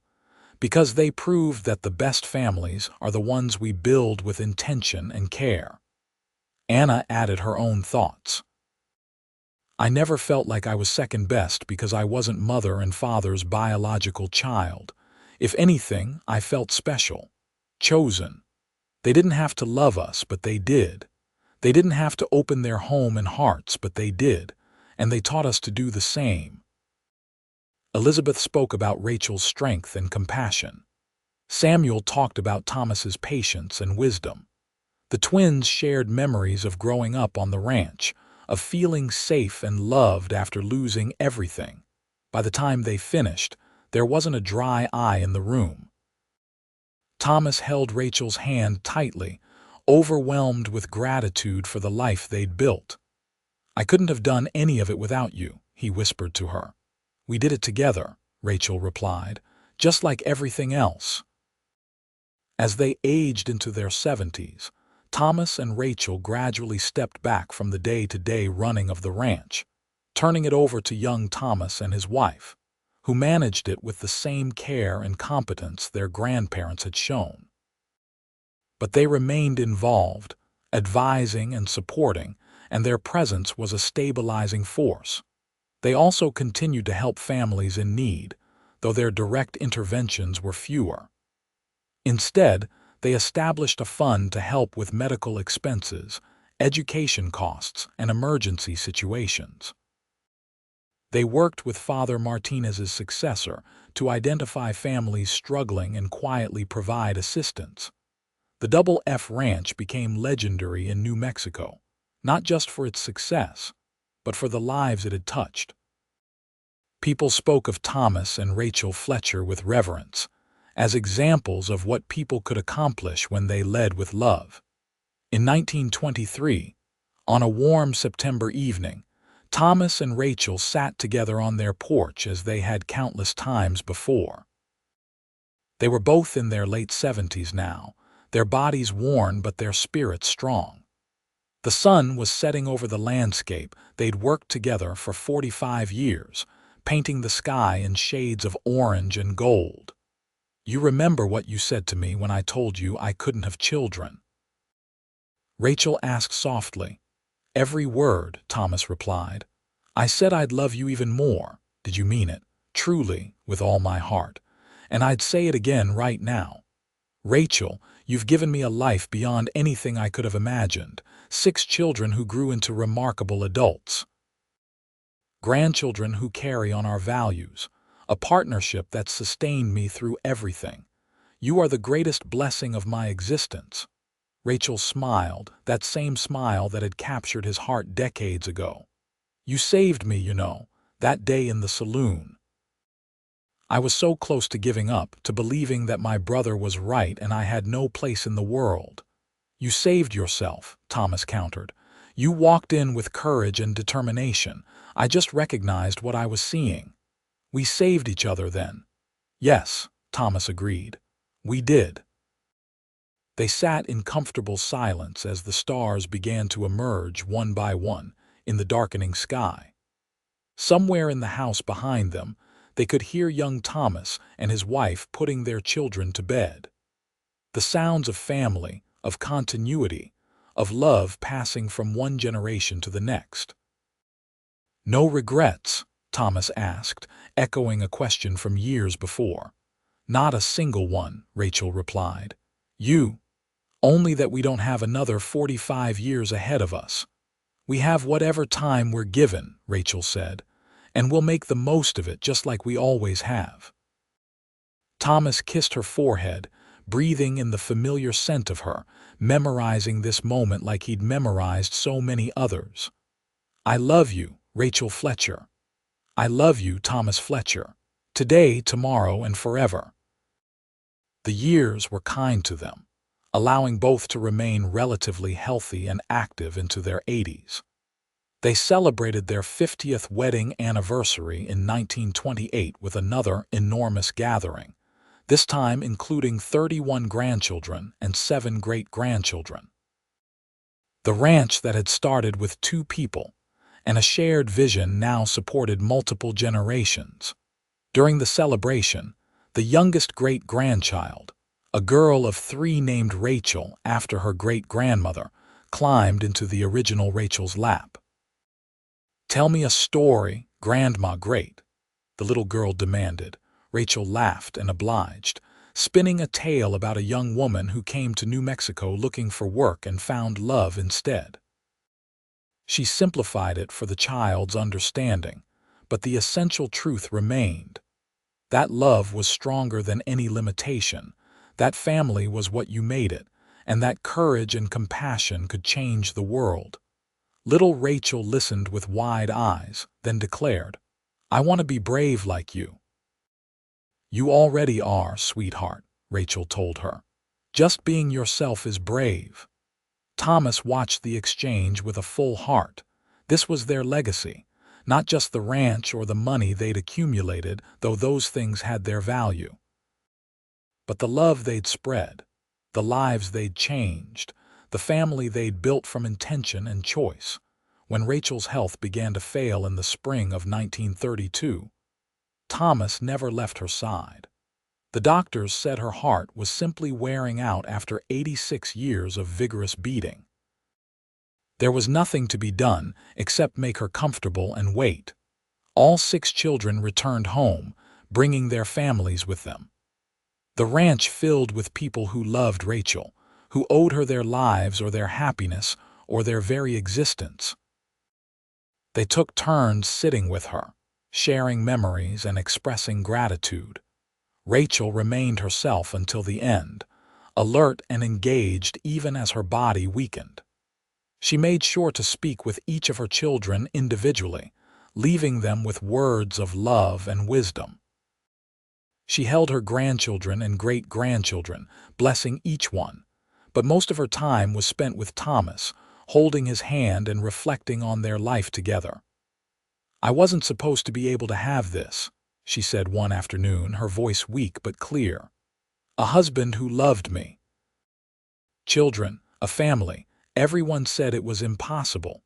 Because they proved that the best families are the ones we build with intention and care." Anna added her own thoughts. "I never felt like I was second best because I wasn't Mother and Father's biological child. If anything, I felt special, chosen. They didn't have to love us, but they did. They didn't have to open their home and hearts, but they did, and they taught us to do the same." Elizabeth spoke about Rachel's strength and compassion. Samuel talked about Thomas's patience and wisdom. The twins shared memories of growing up on the ranch, of feeling safe and loved after losing everything. By the time they finished, there wasn't a dry eye in the room. Thomas held Rachel's hand tightly, overwhelmed with gratitude for the life they'd built. "I couldn't have done any of it without you," he whispered to her. "We did it together," Rachel replied, "just like everything else." As they aged into their 70s, Thomas and Rachel gradually stepped back from the day-to-day running of the ranch, turning it over to young Thomas and his wife, who managed it with the same care and competence their grandparents had shown. But they remained involved, advising and supporting, and their presence was a stabilizing force. They also continued to help families in need, though their direct interventions were fewer. Instead, they established a fund to help with medical expenses, education costs, and emergency situations. They worked with Father Martinez's successor to identify families struggling and quietly provide assistance. The Double F Ranch became legendary in New Mexico, not just for its success, but for the lives it had touched. People spoke of Thomas and Rachel Fletcher with reverence, as examples of what people could accomplish when they led with love. In 1923, on a warm September evening, Thomas and Rachel sat together on their porch as they had countless times before. They were both in their late 70s now, their bodies worn but their spirits strong. The sun was setting over the landscape they'd worked together for 45 years, painting the sky in shades of orange and gold. "You remember what you said to me when I told you I couldn't have children?" Rachel asked softly. "Every word," Thomas replied. "I said I'd love you even more. Did you mean it? Truly, with all my heart. And I'd say it again right now. Rachel, you've given me a life beyond anything I could have imagined. 6 children who grew into remarkable adults. Grandchildren who carry on our values. A partnership that sustained me through everything. You are the greatest blessing of my existence." Rachel smiled, that same smile that had captured his heart decades ago. "You saved me, you know, that day in the saloon. I was so close to giving up, to believing that my brother was right and I had no place in the world." "You saved yourself," Thomas countered. "You walked in with courage and determination. I just recognized what I was seeing. We saved each other then. Yes, Thomas agreed. We did. They sat in comfortable silence as the stars began to emerge one by one in the darkening sky. Somewhere in the house behind them, they could hear young Thomas and his wife putting their children to bed. The sounds of family, of continuity, of love passing from one generation to the next. "No regrets?" Thomas asked, echoing a question from years before. "Not a single one," Rachel replied. Only that we don't have another 45 years ahead of us." "We have whatever time we're given," Rachel said, "and we'll make the most of it just like we always have." Thomas kissed her forehead, breathing in the familiar scent of her, memorizing this moment like he'd memorized so many others. "I love you, Rachel Fletcher. I love you, Thomas Fletcher. Today, tomorrow, and forever." The years were kind to them, allowing both to remain relatively healthy and active into their 80s. They celebrated their 50th wedding anniversary in 1928 with another enormous gathering, this time including 31 grandchildren and 7 great-grandchildren. The ranch that had started with 2 people and a shared vision now supported multiple generations. During the celebration, the youngest great-grandchild, a girl of 3 named Rachel after her great-grandmother, climbed into the original Rachel's lap. "Tell me a story, Grandma Great," the little girl demanded. Rachel laughed and obliged, spinning a tale about a young woman who came to New Mexico looking for work and found love instead. She simplified it for the child's understanding, but the essential truth remained. That love was stronger than any limitation, that family was what you made it, and that courage and compassion could change the world. Little Rachel listened with wide eyes, then declared, "I want to be brave like you." "You already are, sweetheart," Rachel told her. "Just being yourself is brave." Thomas watched the exchange with a full heart. This was their legacy, not just the ranch or the money they'd accumulated, though those things had their value. But the love they'd spread, the lives they'd changed, the family they'd built from intention and choice. When Rachel's health began to fail in the spring of 1932, Thomas never left her side. The doctors said her heart was simply wearing out after 86 years of vigorous beating. There was nothing to be done except make her comfortable and wait. All 6 children returned home, bringing their families with them. The ranch filled with people who loved Rachel, who owed her their lives or their happiness or their very existence. They took turns sitting with her, sharing memories and expressing gratitude. Rachel remained herself until the end, alert and engaged even as her body weakened. She made sure to speak with each of her children individually, leaving them with words of love and wisdom. She held her grandchildren and great-grandchildren, blessing each one, but most of her time was spent with Thomas, holding his hand and reflecting on their life together. "I wasn't supposed to be able to have this," she said one afternoon, her voice weak but clear. "A husband who loved me. Children, a family. Everyone said it was impossible."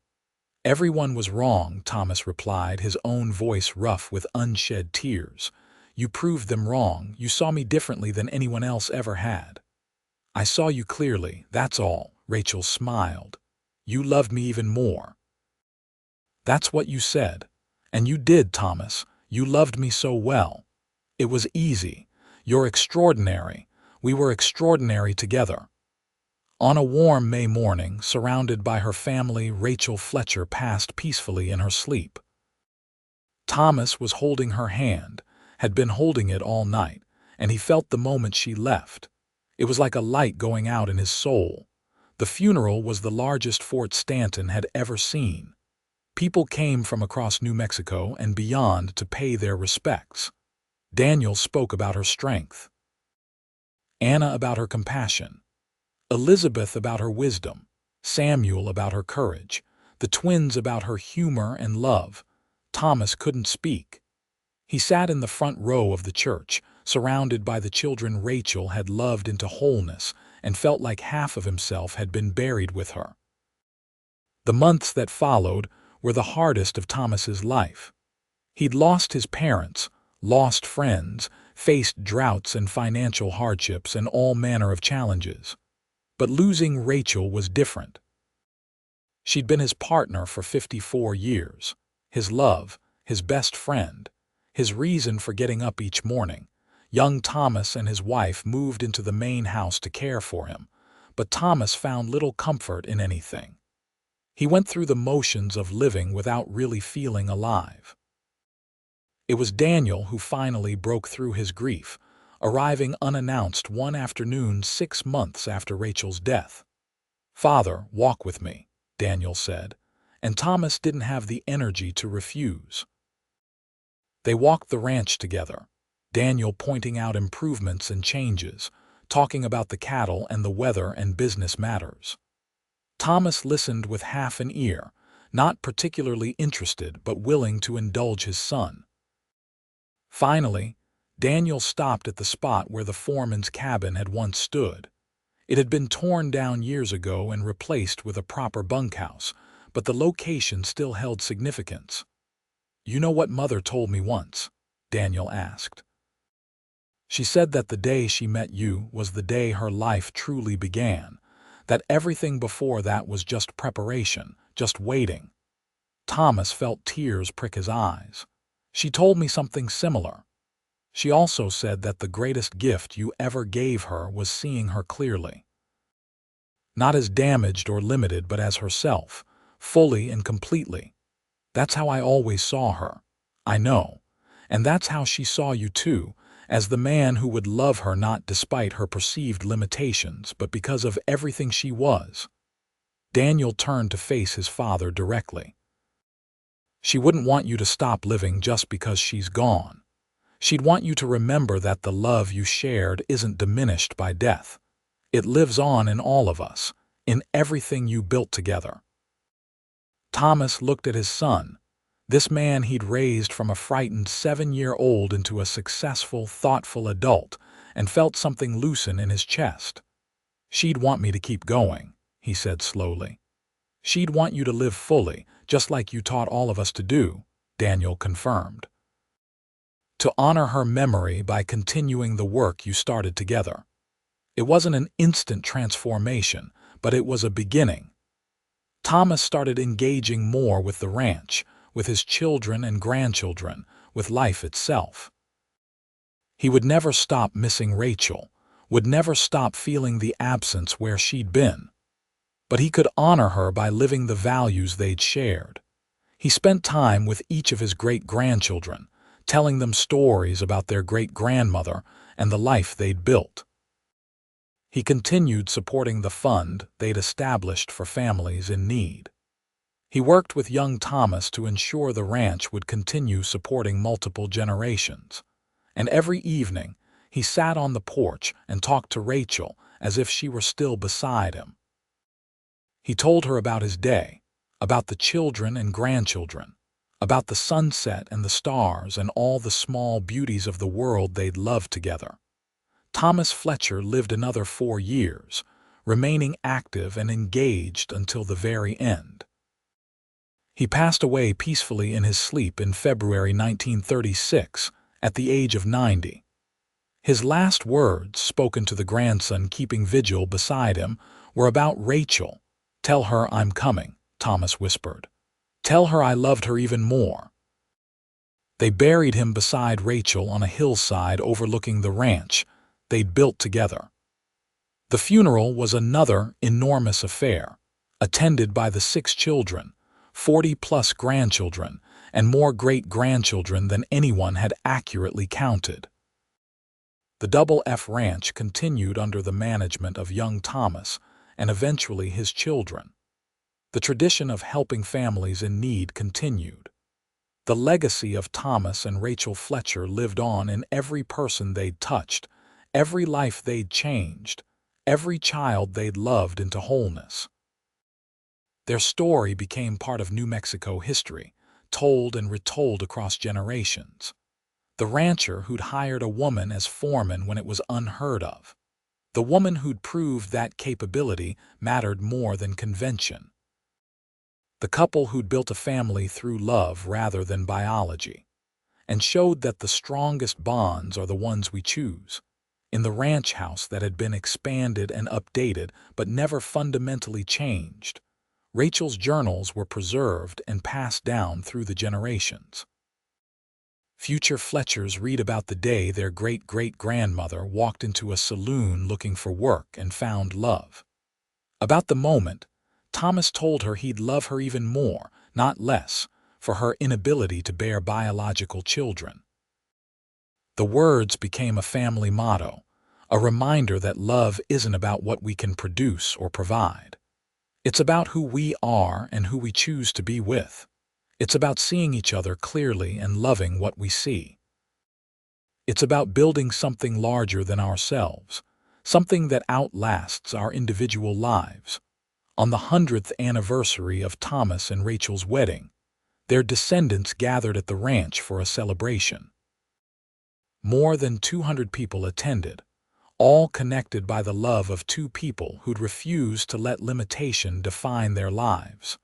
"Everyone was wrong," Thomas replied, his own voice rough with unshed tears. "You proved them wrong. You saw me differently than anyone else ever had." "I saw you clearly, that's all," Rachel smiled. "You loved me even more." "That's what you said. And you did, Thomas. You loved me so well. It was easy. You're extraordinary. We were extraordinary together." On a warm May morning, surrounded by her family, Rachel Fletcher passed peacefully in her sleep. Thomas was holding her hand, had been holding it all night, and he felt the moment she left. It was like a light going out in his soul. The funeral was the largest Fort Stanton had ever seen. People came from across New Mexico and beyond to pay their respects. Daniel spoke about her strength, Anna about her compassion, Elizabeth about her wisdom, Samuel about her courage, the twins about her humor and love. Thomas couldn't speak. He sat in the front row of the church, surrounded by the children Rachel had loved into wholeness, and felt like half of himself had been buried with her. The months that followed were the hardest of Thomas's life. He'd lost his parents, lost friends, faced droughts and financial hardships and all manner of challenges. But losing Rachel was different. She'd been his partner for 54 years, his love, his best friend, his reason for getting up each morning. Young Thomas and his wife moved into the main house to care for him, but Thomas found little comfort in anything. He went through the motions of living without really feeling alive. It was Daniel who finally broke through his grief, arriving unannounced one afternoon 6 months after Rachel's death. "Father, walk with me," Daniel said, and Thomas didn't have the energy to refuse. They walked the ranch together, Daniel pointing out improvements and changes, talking about the cattle and the weather and business matters. Thomas listened with half an ear, not particularly interested but willing to indulge his son. Finally, Daniel stopped at the spot where the foreman's cabin had once stood. It had been torn down years ago and replaced with a proper bunkhouse, but the location still held significance. "You know what Mother told me once?" Daniel asked. "She said that the day she met you was the day her life truly began, that everything before that was just preparation, just waiting." Thomas felt tears prick his eyes. "She told me something similar. She also said that the greatest gift you ever gave her was seeing her clearly. Not as damaged or limited, but as herself, fully and completely. That's how I always saw her. I know. And that's how she saw you too, as the man who would love her not despite her perceived limitations, but because of everything she was." Daniel turned to face his father directly. "She wouldn't want you to stop living just because she's gone. She'd want you to remember that the love you shared isn't diminished by death. It lives on in all of us, in everything you built together." Thomas looked at his son, this man he'd raised from a frightened 7-year-old into a successful, thoughtful adult, and felt something loosen in his chest. "She'd want me to keep going," he said slowly. "She'd want you to live fully, just like you taught all of us to do," Daniel confirmed. "To honor her memory by continuing the work you started together. It wasn't an instant transformation, but it was a beginning." Thomas started engaging more with the ranch, with his children and grandchildren, with life itself. He would never stop missing Rachel, would never stop feeling the absence where she'd been. But he could honor her by living the values they'd shared. He spent time with each of his great-grandchildren, telling them stories about their great-grandmother and the life they'd built. He continued supporting the fund they'd established for families in need. He worked with young Thomas to ensure the ranch would continue supporting multiple generations. And every evening, he sat on the porch and talked to Rachel as if she were still beside him. He told her about his day, about the children and grandchildren, about the sunset and the stars and all the small beauties of the world they'd loved together. Thomas Fletcher lived another 4 years, remaining active and engaged until the very end. He passed away peacefully in his sleep in February 1936, at the age of 90. His last words, spoken to the grandson keeping vigil beside him, were about Rachel. "Tell her I'm coming," Thomas whispered. "Tell her I loved her even more." They buried him beside Rachel on a hillside overlooking the ranch they'd built together. The funeral was another enormous affair, attended by the 6 children, 40-plus grandchildren, and more great-grandchildren than anyone had accurately counted. The Double F Ranch continued under the management of young Thomas and eventually his children. The tradition of helping families in need continued. The legacy of Thomas and Rachel Fletcher lived on in every person they'd touched, every life they'd changed, every child they'd loved into wholeness. Their story became part of New Mexico history, told and retold across generations. The rancher who'd hired a woman as foreman when it was unheard of. The woman who'd proved that capability mattered more than convention. The couple who'd built a family through love rather than biology, and showed that the strongest bonds are the ones we choose. In the ranch house that had been expanded and updated but never fundamentally changed, Rachel's journals were preserved and passed down through the generations. Future Fletchers read about the day their great-great-grandmother walked into a saloon looking for work and found love. About the moment, Thomas told her he'd love her even more, not less, for her inability to bear biological children. The words became a family motto, a reminder that love isn't about what we can produce or provide. It's about who we are and who we choose to be with. It's about seeing each other clearly and loving what we see. It's about building something larger than ourselves, something that outlasts our individual lives. On the 100th anniversary of Thomas and Rachel's wedding, their descendants gathered at the ranch for a celebration. More than 200 people attended, all connected by the love of two people who'd refused to let limitation define their lives.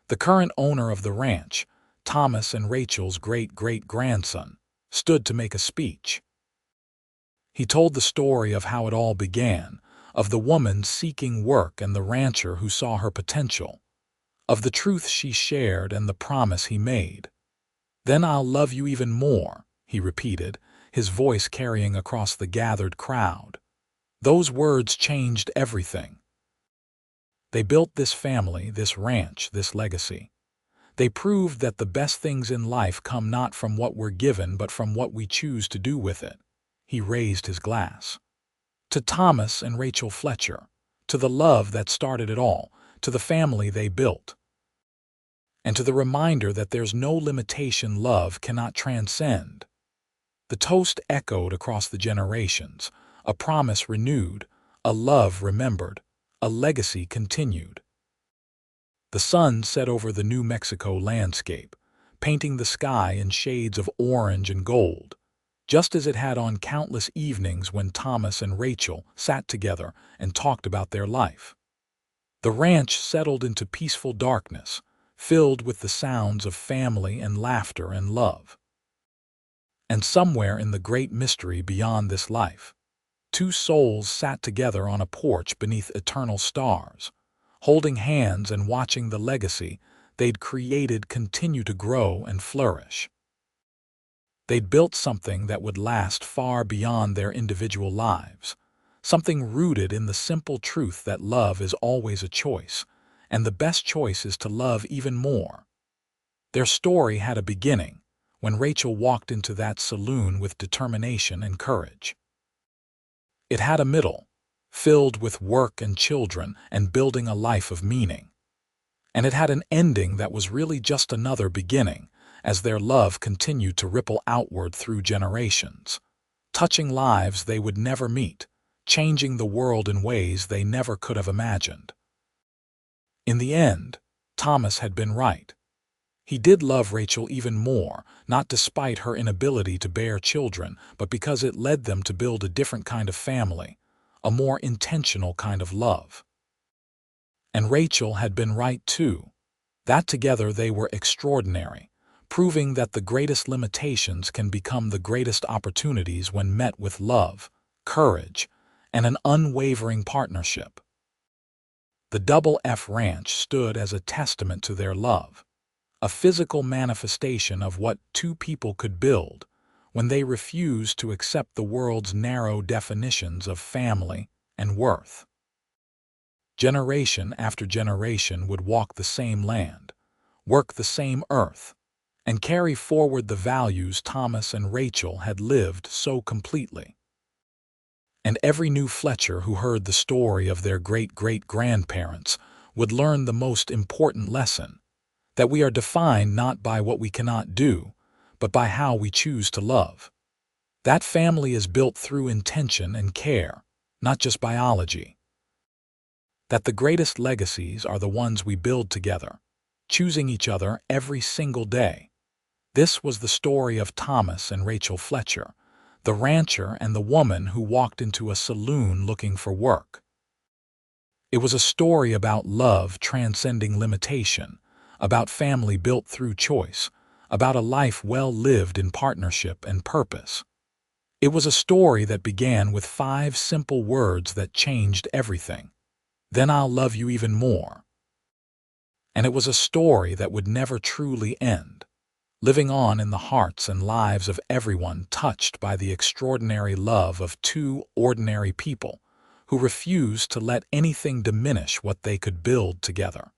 The current owner of the ranch, Thomas and Rachel's great-great-grandson, stood to make a speech. He told the story of how it all began, of the woman seeking work and the rancher who saw her potential, of the truth she shared and the promise he made. "Then I'll love you even more," he repeated, his voice carrying across the gathered crowd. Those words changed everything. They built this family, this ranch, this legacy. They proved that the best things in life come not from what we're given but from what we choose to do with it. He raised his glass. To Thomas and Rachel Fletcher, to the love that started it all, to the family they built, and to the reminder that there's no limitation love cannot transcend. The toast echoed across the generations, a promise renewed, a love remembered, a legacy continued. The sun set over the New Mexico landscape, painting the sky in shades of orange and gold, just as it had on countless evenings when Thomas and Rachel sat together and talked about their life. The ranch settled into peaceful darkness, filled with the sounds of family and laughter and love. And somewhere in the great mystery beyond this life, two souls sat together on a porch beneath eternal stars, holding hands and watching the legacy they'd created continue to grow and flourish. They'd built something that would last far beyond their individual lives, something rooted in the simple truth that love is always a choice, and the best choice is to love even more. Their story had a beginning when Rachel walked into that saloon with determination and courage. It had a middle, filled with work and children and building a life of meaning. And it had an ending that was really just another beginning, as their love continued to ripple outward through generations, touching lives they would never meet, changing the world in ways they never could have imagined. In the end, Thomas had been right. He did love Rachel even more, not despite her inability to bear children, but because it led them to build a different kind of family, a more intentional kind of love. And Rachel had been right too, that together they were extraordinary, proving that the greatest limitations can become the greatest opportunities when met with love, courage, and an unwavering partnership. The Double F Ranch stood as a testament to their love, a physical manifestation of what two people could build when they refused to accept the world's narrow definitions of family and worth. Generation after generation would walk the same land, work the same earth, and carry forward the values Thomas and Rachel had lived so completely. And every new Fletcher who heard the story of their great-great-grandparents would learn the most important lesson, that we are defined not by what we cannot do, but by how we choose to love. That family is built through intention and care, not just biology. That the greatest legacies are the ones we build together, choosing each other every single day. This was the story of Thomas and Rachel Fletcher, the rancher and the woman who walked into a saloon looking for work. It was a story about love transcending limitation, about family built through choice, about a life well lived in partnership and purpose. It was a story that began with 5 simple words that changed everything. Then I'll love you even more. And it was a story that would never truly end, living on in the hearts and lives of everyone touched by the extraordinary love of 2 ordinary people who refused to let anything diminish what they could build together.